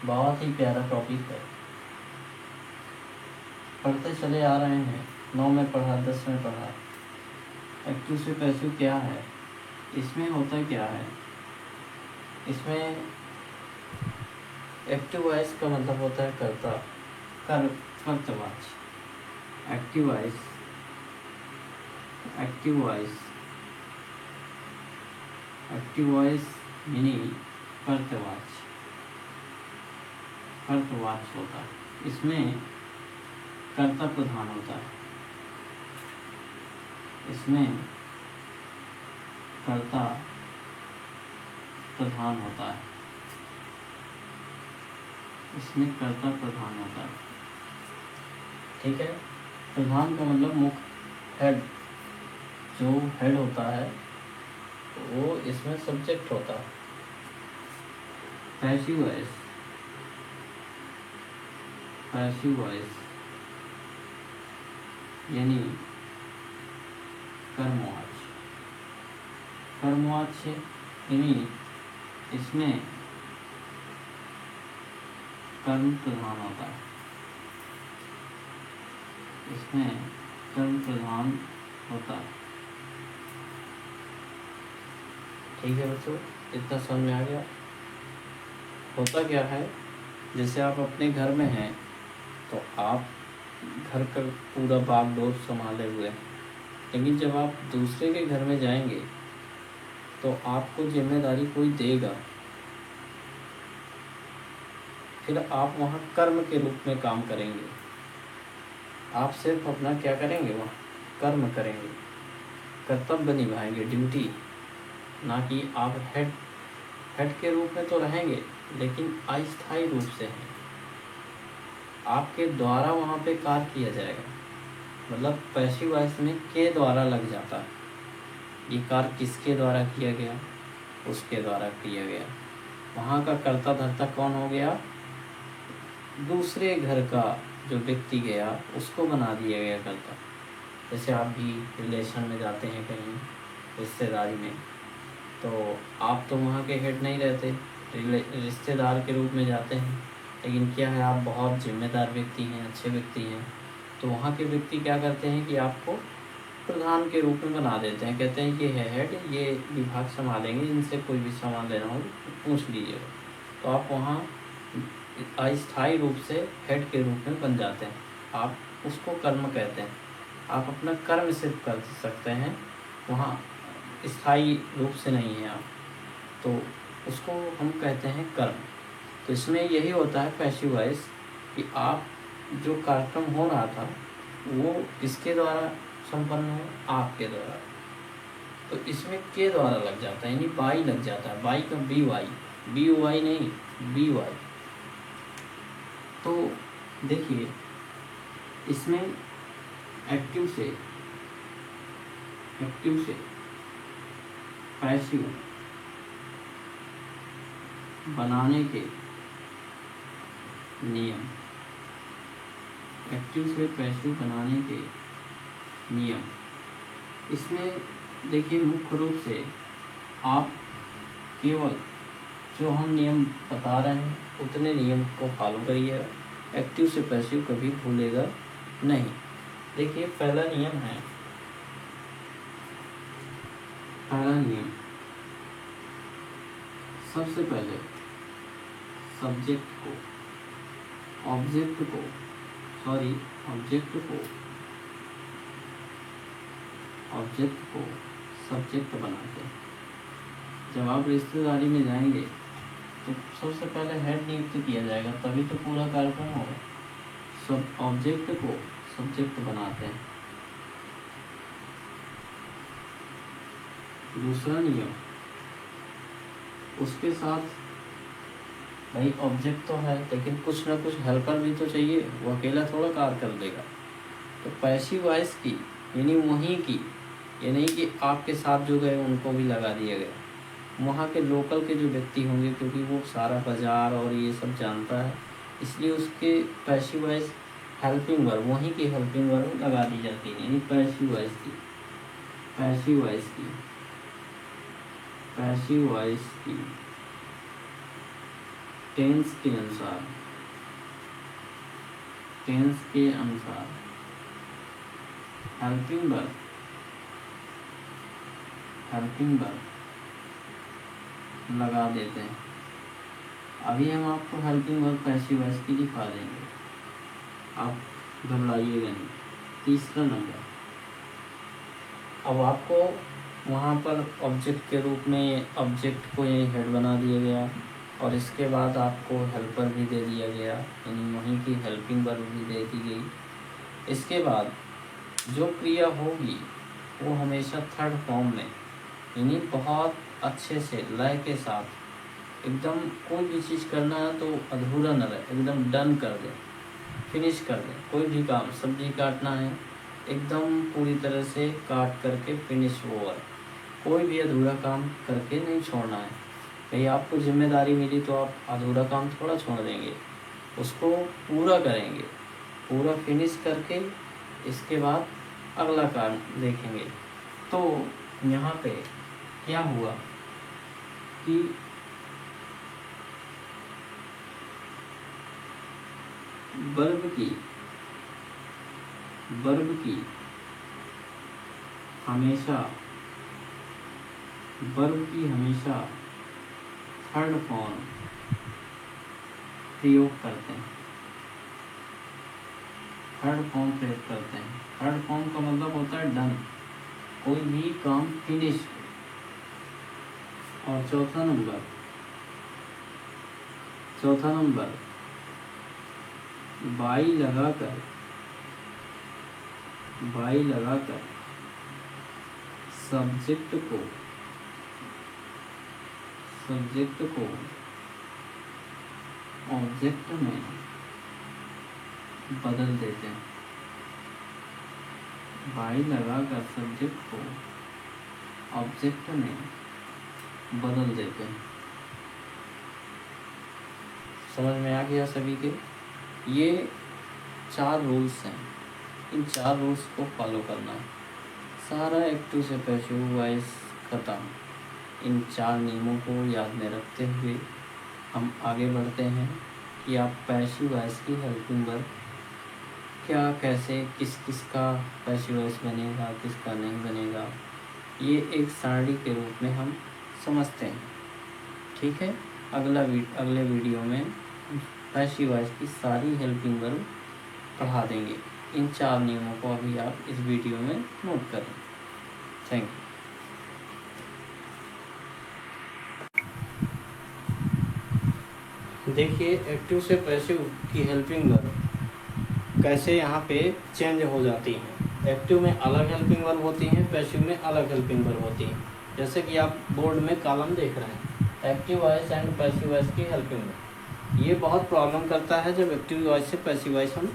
बहुत ही प्यारा टॉपिक है, पढ़ते चले आ रहे हैं। 9 में पढ़ा, 10 में पढ़ा। एक्टिव से पैसिव क्या है, इसमें होता क्या है? इसमें एक्टिव वॉइस का मतलब होता है कर्ता, कर्तवाच्य। Active voice, active voice, active voice यानी कर्तवाच्य, कर्तवाच्य होता है। इसमें कर्ता प्रधान होता है, इसमें कर्ता प्रधान होता है, इसमें कर्ता प्रधान होता है। ठीक है। प्रधान का मतलब मुख्य, हेड। जो हेड होता है वो इसमें सब्जेक्ट होता है। पैसिव वॉइस, पैसिव वॉइस यानी कर्मवाच्य, कर्मवाच्य यानी इसमें कर्म प्रधान होता है, इसमें कर्म प्रधान होता है। ठीक है बच्चों, इतना समझ में आ गया? होता क्या है, जैसे आप अपने घर में हैं तो आप घर का पूरा बागडोर संभाले हुए हैं, लेकिन जब आप दूसरे के घर में जाएंगे तो आपको जिम्मेदारी कोई देगा, फिर आप वहाँ कर्म के रूप में काम करेंगे। आप सिर्फ अपना क्या करेंगे, वहाँ कर्म करेंगे, कर्तव्य निभाएंगे, ड्यूटी। ना कि आप हेड के रूप में तो रहेंगे लेकिन अस्थायी रूप से हैं। आपके द्वारा वहाँ पे कार्य किया जाएगा, मतलब पैसिव वॉइस में के द्वारा लग जाता है। ये कार्य किसके द्वारा किया गया, उसके द्वारा किया गया। वहाँ का कर्ता धर्ता कौन हो गया, दूसरे घर का जो व्यक्ति गया उसको बना दिया गया कर्ता। जैसे आप भी रिलेशन में जाते हैं कहीं रिश्तेदारी में, तो आप तो वहाँ के हेड नहीं रहते, रिश्तेदार के रूप में जाते हैं, लेकिन क्या है, आप बहुत जिम्मेदार व्यक्ति हैं, अच्छे व्यक्ति हैं, तो वहाँ के व्यक्ति क्या करते हैं कि आपको प्रधान के रूप में बना देते हैं। कहते हैं कि है हेड, ये विभाग संभालेंगे, इनसे कोई भी सामान लेना हो पूछ लीजिएगा। तो आप वहाँ अस्थायी रूप से हेड के रूप में बन जाते हैं। आप उसको कर्म कहते हैं। आप अपना कर्म सिर्फ कर सकते हैं, वहाँ स्थायी रूप से नहीं है आप, तो उसको हम कहते हैं कर्म। तो इसमें यही होता है पैसिव वॉइस कि आप जो कार्यक्रम हो रहा था वो किसके द्वारा संपन्न हो, आपके द्वारा। तो इसमें के द्वारा लग जाता है, यानी बाई लग जाता है। बाई का बी वाई, बी वाई नहीं, बी वाई। तो देखिए इसमें एक्टिव से पैसिव बनाने के नियम, एक्टिव से पैसिव बनाने के नियम। इसमें देखिए मुख्य रूप से आप केवल जो हम नियम बता रहे हैं उतने नियम को फॉलो करिएगा। एक्टिव से पैसिव कभी भूलेगा नहीं। देखिए पहला नियम है, पहला नियम, सबसे पहले सब्जेक्ट को ऑब्जेक्ट को सब्जेक्ट बनाते हैं। जब आप रिश्तेदारी में जाएंगे तो सबसे पहले हेड नियुक्त किया जाएगा, तभी तो पूरा कार्यक्रम होगा। सब ऑब्जेक्ट को सब्जेक्ट बनाते हैं। दूसरा नियम, उसके साथ भाई ऑब्जेक्ट तो है लेकिन कुछ ना कुछ हेल्पर भी तो चाहिए, वो अकेला थोड़ा कार्य कर देगा। तो पैसिव वॉइस की यानी वहीं की, ये नहीं कि आपके साथ जो गए उनको भी लगा दिया गया। वहाँ के लोकल के जो व्यक्ति होंगे, क्योंकि वो सारा बाजार और ये सब जानता है, इसलिए उसके पैसिव वॉइस हेल्पिंग वर्ब, वहीं की हेल्पिंग वर्ब लगा दी जाती है। यानी पैसिव वॉइस की, पैसिव वॉइस की, पैसिव वॉइस की। टेंस के अनुसार, टेंस के अनुसार हेल्पिंग वर्ब, हेल्पिंग वर्ब लगा देते हैं। अभी हम आपको हेल्पिंग वर्ब पैसिव वॉइस की दिखा देंगे, आप घबराइएगा नहीं। तीसरा नंबर, अब आपको वहाँ पर ऑब्जेक्ट के रूप में ऑब्जेक्ट को ये हेड बना दिया गया और इसके बाद आपको हेल्पर भी दे दिया गया, यानी वहीं की हेल्पिंग वर्ब भी दे दी गई। इसके बाद जो क्रिया होगी वो हमेशा थर्ड फॉर्म में, यानी बहुत अच्छे से लय के साथ, एकदम कोई भी चीज़ करना है तो अधूरा न रहे, एकदम डन कर दें, फिनिश कर दें। कोई भी काम, सब्जी काटना है एकदम पूरी तरह से काट करके फिनिश ओवर, कोई भी अधूरा काम करके नहीं छोड़ना है। कहीं आपको जिम्मेदारी मिली तो आप अधूरा काम थोड़ा छोड़ देंगे, उसको पूरा करेंगे, पूरा फिनिश करके इसके बाद अगला काम देखेंगे। तो यहाँ पे क्या हुआ कि वर्ब की हमेशा थर्ड फॉर्म प्रयोग करते हैं, थर्ड फॉर्म प्रयोग करते हैं। थर्ड फॉर्म का मतलब होता है डन, कोई भी काम फिनिश। और चौथा नंबर बाई लगाकर सब्जेक्ट को ऑब्जेक्ट में बदल देते हैं। बाई लगाकर सब्जेक्ट को ऑब्जेक्ट में बदल देते हैं। समझ में आ गया सभी के? ये 4 रूल्स हैं, इन 4 रूल्स को फॉलो करना है। सारा एक्टिव से पैसिव वॉइस खत्म। इन 4 नियमों को याद में रखते हुए हम आगे बढ़ते हैं कि आप पैसिव वॉइस की हेल्पिंग वर्ब क्या, कैसे, किस का पैसिव वॉइस बनेगा, किसका नहीं बनेगा, ये एक सारणी के रूप में हम समझते हैं। ठीक है, अगले वीडियो में पैसिव वॉइस की सारी हेल्पिंग वर्ब पढ़ा देंगे। इन 4 नियमों को अभी आप इस वीडियो में नोट करें। Thank you. देखिए एक्टिव से पैसिव की हेल्पिंग वर्ब कैसे यहाँ पे चेंज हो जाती हैं। एक्टिव में अलग हेल्पिंग वर्ब होती हैं, पैसिव में अलग हेल्पिंग वर्ब होती हैं। जैसे कि आप बोर्ड में कॉलम देख रहे हैं, active voice and passive voice की हेल्पिंग वर्ब। ये बहुत प्रॉब्लम करता है जब एक्टिव वॉइस से पैसिव वॉइस हम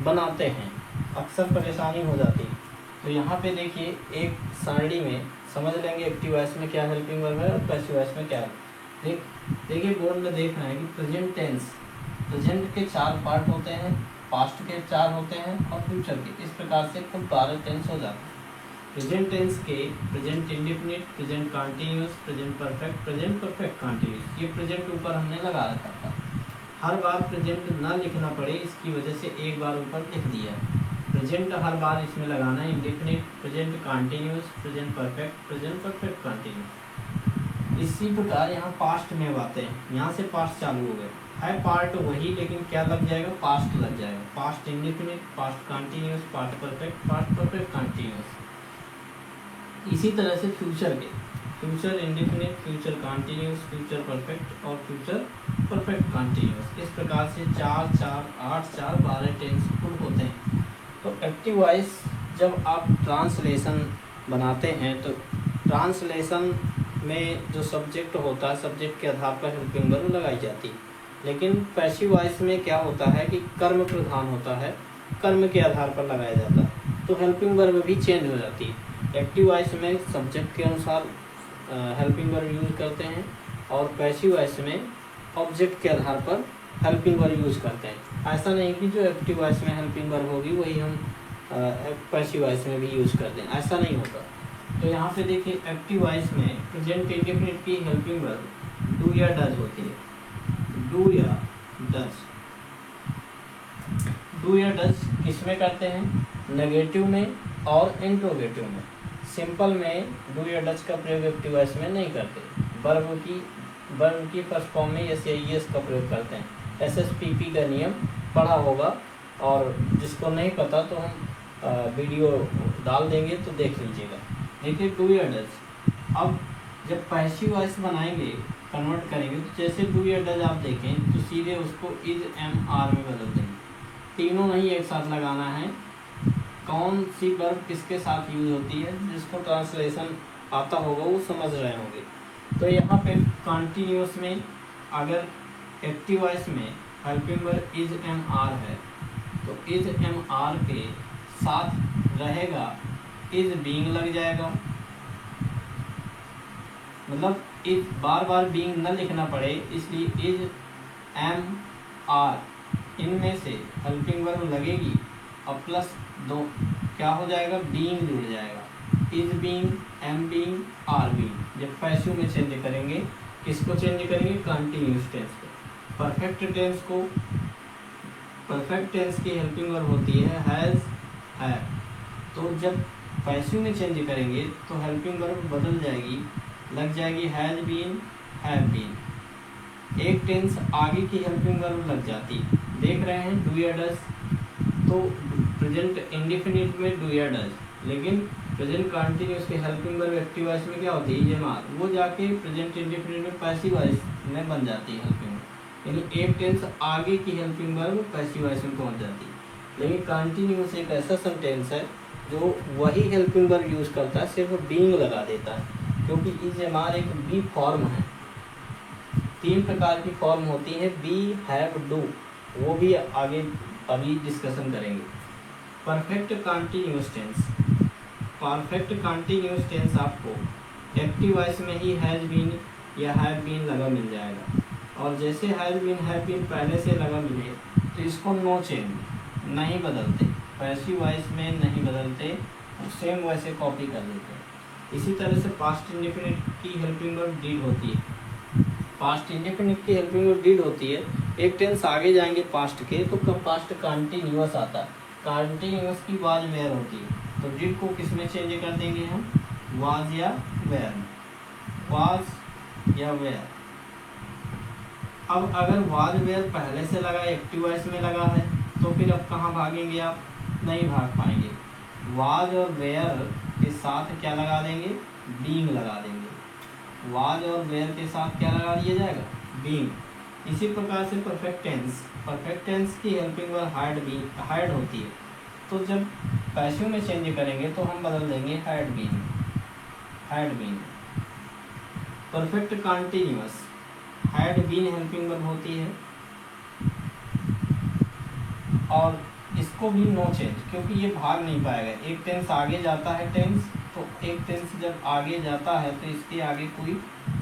बनाते हैं, अक्सर परेशानी हो जाती है। तो यहाँ पे देखिए एक सारणी में समझ लेंगे एक्टिव वॉइस में क्या हेल्पिंग वर्ब है और पैसिव वॉइस में क्या है। देखिए बोर्ड में देख रहे हैं कि प्रेजेंट टेंस, प्रेजेंट के 4 पार्ट होते हैं, पास्ट के 4 होते हैं और फ्यूचर के। इस प्रकार से कुल 12 टेंस हो जाते हैं। प्रेजेंट टेंस के present indefinite, present continuous, present perfect, present perfect continuous. ये प्रेजेंट ऊपर हमने लगा रखा था। हर बार प्रेजेंट ना लिखना पड़े इसकी वजह से एक बार ऊपर लिख दिया है। प्रेजेंट हर बार इसमें लगाना है, indefinite, present continuous, present perfect, present perfect continuous. इसी प्रकार यहाँ पास्ट में बातें हैं, यहाँ से पास्ट चालू हो गए है, पार्ट वही लेकिन क्या लग जाएगा, पास्ट लग जाएगा। Past indefinite, past continuous, past perfect continuous. इसी तरह से फ्यूचर के, future indefinite, future continuous, future perfect और फ्यूचर परफेक्ट कंटीन्यूअस। इस प्रकार से 4 4 8 4 12 टेंस कुल होते हैं। तो एक्टिव वॉइस जब आप ट्रांसलेशन बनाते हैं तो ट्रांसलेशन में जो सब्जेक्ट होता है, सब्जेक्ट के आधार पर हेल्पिंग वर्ब लगाई जाती है। लेकिन पैसिव वॉइस में क्या होता है कि कर्म प्रधान होता है, कर्म के आधार पर लगाया जाता है, तो हेल्पिंग वर्ब भी चेंज हो जाती है। एक्टिव वॉइस में सब्जेक्ट के अनुसार हेल्पिंग वर्ब यूज करते हैं और पैसिव वॉइस में ऑब्जेक्ट के आधार पर हेल्पिंग वर्ब यूज करते हैं। ऐसा नहीं कि जो एक्टिव वॉइस में हेल्पिंग वर्ब होगी वही हम पैसिव वॉइस में भी यूज करते हैं, ऐसा नहीं होता। तो यहाँ पे देखिए एक्टिव वॉइस में प्रेजेंट इंडेफिनिट की हेल्पिंग वर्ब डू या डज होती है। डू या डज। डू या डज किस में करते हैं? नेगेटिव में और इंट्रोगेटिव में। सिंपल में डू या डज का प्रयोग एक्टिव वॉइस में नहीं करते। वर्ब की फर्स्ट फॉर्म में यस या यस का प्रयोग करते हैं। SSPP का नियम पढ़ा होगा, और जिसको नहीं पता तो हम वीडियो डाल देंगे तो देख लीजिएगा। देखिए डू या डज, अब जब पैसिव वॉइस बनाएंगे, कन्वर्ट करेंगे, तो जैसे डू या डज आप देखें तो सीधे उसको इज एम आर में बदल देंगे। तीनों नहीं एक साथ लगाना है। कौन सी वर्ब किसके साथ यूज होती है, जिसको ट्रांसलेशन आता होगा वो समझ रहे होंगे। तो यहाँ पे कॉन्टिन्यूस में अगर एक्टिव वॉइस में helping verb is am are है, तो इज एम आर के साथ रहेगा इज बीइंग लग जाएगा। मतलब इज बार बार बीइंग न लिखना पड़े, इसलिए इज एम आर इनमें से हेल्पिंग वर्ब लगेगी और प्लस दो क्या हो जाएगा, बीइंग जुड़ जाएगा। Is being, am being, are being. जब पैसिव में चेंज करेंगे, किसको चेंज करेंगे? कंटिन्यूअस टेंस को। परफेक्ट टेंस को, परफेक्ट टेंस की हेल्पिंग वर्ब होती है हैज़, हैव। तो जब पैसिव में चेंज करेंगे तो हेल्पिंग वर्ब बदल जाएगी, लग जाएगी हैज़ बीन, हैव बीन। एक टेंस आगे की हेल्पिंग वर्ब लग जाती। देख रहे हैं डू या डज, तो प्रेजेंट इंडेफिनिट में डू या डज, लेकिन प्रेजेंट कंटिन्यूअस की हेल्पिंग वर्ब एक्टिव वॉइस में क्या होती है? Is am are. वो जाके प्रेजेंट इंडेफिनिट में पैसिव वॉइस में बन जाती है हेल्पिंग वर्ब। यानी एक टेंस आगे की हेल्पिंग वर्ब पैसिव वॉइस में पहुंच जाती है। लेकिन कंटिन्यूअस एक ऐसा सेंटेंस है जो वही हेल्पिंग वर्ब यूज करता है, सिर्फ बीइंग लगा देता है, क्योंकि इज एम आर एक बी फॉर्म है। 3 प्रकार की फॉर्म होती है, बी, हैव, डू। वो भी आगे अभी डिस्कशन करेंगे। Perfect continuous tense, perfect continuous tense आपको एक्टिव वॉइस में ही हैज बीन या हैव बीन लगा मिल जाएगा। और जैसे हैज बीन, हैव बीन पहले से लगा मिले तो इसको नो चेंज, नहीं बदलते, पैसिव वॉइस में नहीं बदलते, सेम वैसे कॉपी कर लेते हैं। इसी तरह से पास्ट इंडेफिनिट की हेल्पिंग वर्ब डिड होती है। पास्ट इंडेफिनिट की हेल्पिंग वर्ब डिड होती है। एक टेंस आगे जाएंगे पास्ट के तो पास्ट कंटिन्यूअस आता है। कंटिन्यूअस की वाज वेयर होती है, तो डिड को किस में चेंज कर देंगे हम? वाज या वेयर में। वाज या वेयर। अब अगर वाज वेयर पहले से लगा, एक्टिव वॉइस में लगा है, तो फिर अब कहाँ भागेंगे आप? नहीं भाग पाएंगे। वाज और वेयर के साथ क्या लगा देंगे? बीइंग लगा देंगे। वाज और वेयर के साथ क्या लगा दिया जाएगा? बीइंग। इसी प्रकार से परफेक्ट टेंस, परफेक्ट टेंस की हेल्पिंग वर्ब हैड होती है, तो जब पैसिव में चेंज करेंगे तो हम बदल देंगे had been, had been. Perfect continuous, had been helping verb होती है, और इसको भी नो चेंज, क्योंकि ये भाग नहीं पाएगा। एक टेंस आगे जाता है टेंस, तो एक टेंस जब आगे जाता है तो इसके आगे कोई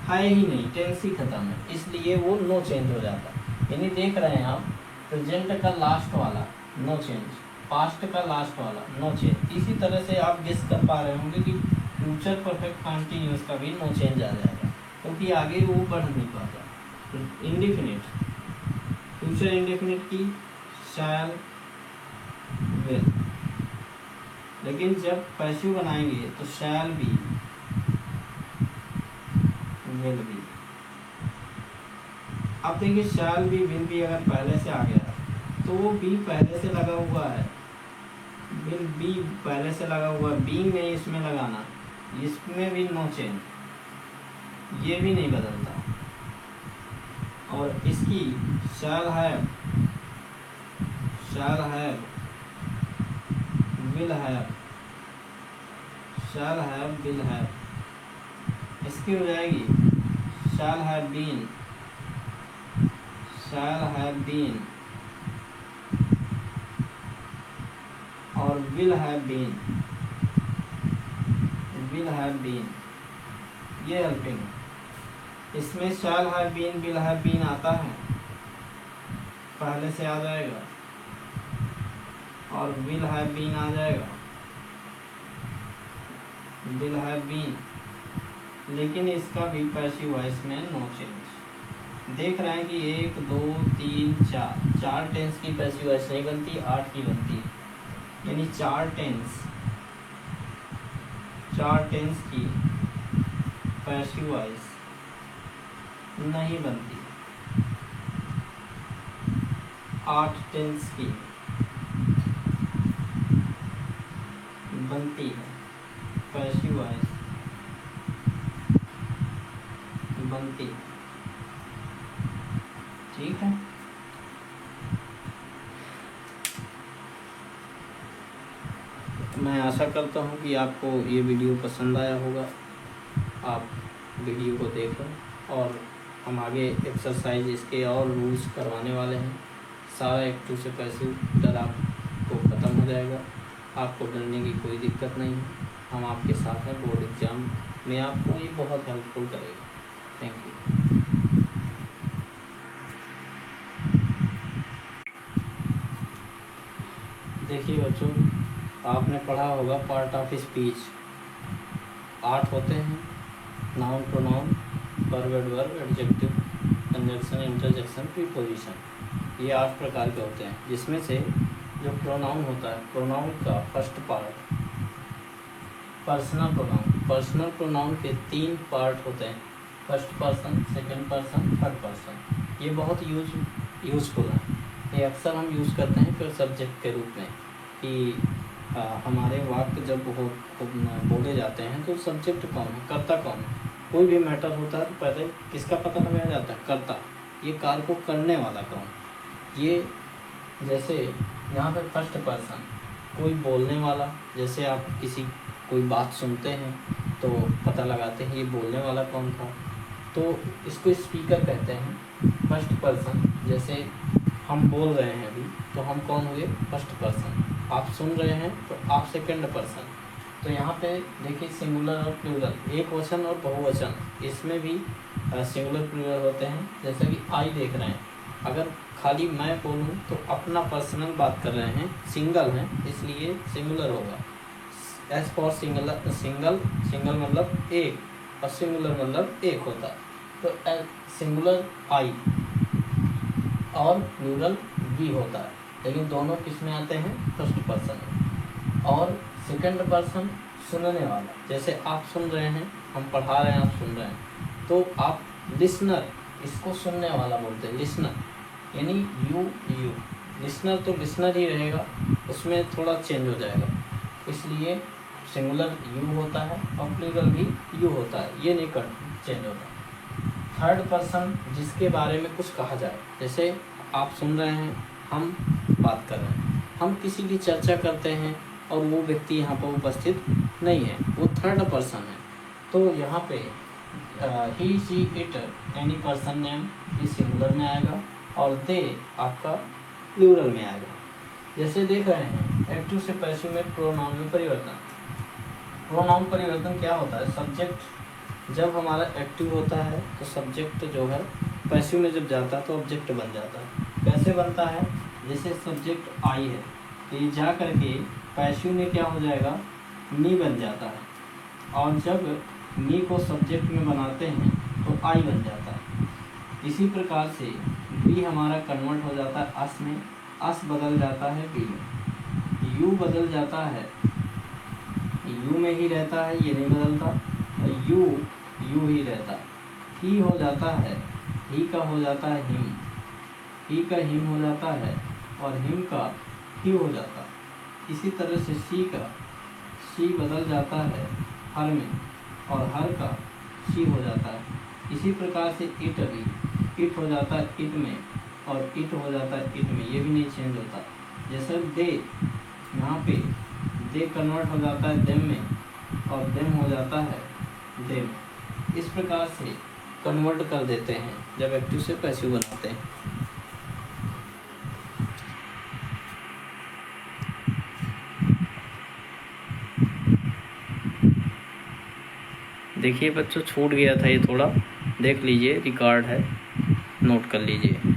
है ही नहीं, टेंस ही खत्म है, इसलिए वो नो चेंज हो जाता है। यानी देख रहे हैं आप, प्रेजेंट का लास्ट वाला नो चेंज, पास्ट का लास्ट वाला नो चेंज। इसी तरह से आप गेस कर पा रहे होंगे कि फ्यूचर परफेक्ट कंटिन्यूअस का भी नो चेंज आ जाएगा, क्योंकि आगे वो बढ़ नहीं पाता। इंडेफिनिट, फ्यूचर इंडेफिनिट की शैल, विल, लेकिन जब पैसिव बनाएंगे तो शैल बी, विल बी। अब देखिए शैल बी, विल बी अगर पहले से आ गया तो वो बी पहले से लगा हुआ है, विल बी पहले से लगा हुआ है, बी में इसमें लगाना, इसमें भी नो चेंज, ये भी नहीं बदलता। और इसकी shall have, shall have, will have, shall have, will have, इसकी हो जाएगी shall have been, shall have been, और will have been, will have been, ये हेल्पिंग। इसमें shall have been, will have been आता है, पहले से आ जाएगा, और विल हैव बीन आ जाएगा, विल हैव बीन, लेकिन इसका भी पैसिव वॉइस में नो चेंज। देख रहे हैं कि 1 2 3 4 टेंस की पैसिव वॉइस नहीं बनती, 8 की बनती है, यानी 4 टेंस की पैसिव वॉइस नहीं बनती, 8 टेंस की बनती है पैसिव वॉइस बनती है। ठीक है, मैं आशा करता हूँ कि आपको ये वीडियो पसंद आया होगा। आप वीडियो को देखें और हम आगे एक्सरसाइज इसके और रूल्स करवाने वाले हैं। सारा एक्टिव से पैसिव डर आपको ख़त्म हो जाएगा, आपको डरने की कोई दिक्कत नहीं है। हम आपके साथ हैं, बोर्ड एग्ज़ाम में आपको ये बहुत हेल्पफुल करेगा। Thank you. देखिए बच्चों, आपने पढ़ा होगा पार्ट ऑफ स्पीच 8 होते हैं, noun, pronoun, verb, adverb, adjective, conjunction, interjection, preposition. ये 8 प्रकार के होते हैं, जिसमें से जो प्रोनाउन होता है, प्रोनाउन का फर्स्ट पार्ट पर्सनल प्रोनाउन के 3 पार्ट होते हैं, first person, second person, third person. ये बहुत यूजफुल है। ये अक्सर हम यूज़ करते हैं फिर सब्जेक्ट के रूप में कि हमारे वाक्य जब बोले जाते हैं तो सब्जेक्ट कौन है, कर्ता कौन है। कोई भी मैटर होता है तो पहले किसका पता लगाया जाता है, कर्ता। ये कार्य को करने वाला कौन। ये जैसे यहाँ पे फर्स्ट पर्सन, कोई बोलने वाला, जैसे आप कोई बात सुनते हैं तो पता लगाते हैं ये बोलने वाला कौन था, तो इसको स्पीकर कहते हैं। फर्स्ट पर्सन, जैसे हम बोल रहे हैं अभी तो हम कौन हुए, फर्स्ट पर्सन। आप सुन रहे हैं तो आप सेकंड पर्सन। तो यहाँ पे देखिए सिंगुलर और प्लूरल, एक वचन और बहुवचन, इसमें भी सिंगुलर प्लूरल होते हैं। जैसे कि आई देख रहे हैं, अगर खाली मैं बोलूँ तो अपना पर्सनल बात कर रहे हैं, सिंगल हैं, इसलिए सिंगुलर होगा। एस फॉर सिंगल मतलब एक, और सिंगुलर मतलब एक होता है। तो सिंगुलर आई और प्लूरल वी होता है, लेकिन दोनों किस में आते हैं, फर्स्ट पर्सन में। और सेकंड पर्सन सुनने वाला, जैसे आप सुन रहे हैं, हम पढ़ा रहे हैं, आप सुन रहे हैं, तो आप लिसनर, इसको सुनने वाला बोलते हैं, लिसनर, यानी यू लिसनर तो लिसनर ही रहेगा, उसमें थोड़ा चेंज हो जाएगा, इसलिए सिंगुलर यू होता है और प्लूरल भी यू होता है, ये नहीं चेंज होता। थर्ड पर्सन, जिसके बारे में कुछ कहा जाए, जैसे आप सुन रहे हैं, हम बात कर रहे हैं, हम किसी की चर्चा करते हैं और वो व्यक्ति यहाँ पर उपस्थित नहीं है, वो थर्ड पर्सन है। तो यहाँ पे he, she, it, any person name, ये सिंगुलर में आएगा और दे आपका प्लूरल में आएगा। जैसे देख रहे हैं एक्टिव से पैसिव में प्रोनाउन में परिवर्तन। प्रोनाउन परिवर्तन क्या होता है, सब्जेक्ट जब हमारा एक्टिव होता है तो सब्जेक्ट जो है पैसिव में जब जाता है तो ऑब्जेक्ट बन जाता है। कैसे बनता है, जैसे सब्जेक्ट आई है तो ये जा करके पैसिव में क्या हो जाएगा, मी बन जाता है, और जब मी को सब्जेक्ट में बनाते हैं तो आई बन जाता है। इसी प्रकार से बी हमारा कन्वर्ट हो जाता है अस में, अस बदल जाता है बी में, यू बदल जाता है, यू में ही रहता है, ये नहीं बदलता, और यू ही रहता है। ही हो जाता है, ही का हो जाता है हिम, ही का हिम हो जाता है, और हिम का ही हो जाता है। इसी तरह से शी बदल जाता है हर में, और हर का शी हो जाता है। इसी प्रकार से इट भी, इट हो जाता है इट में, और इट हो जाता है इट में, ये भी नहीं चेंज होता। जैसे दे, यहाँ पे दे कन्वर्ट हो जाता है देम में, और देम हो जाता है देम। इस प्रकार से कन्वर्ट कर देते हैं जब एक्टिव से पैसिव बनाते हैं। देखिए बच्चों, छूट गया था ये थोड़ा, देख लीजिए, रिकॉर्ड है, नोट कर लीजिए।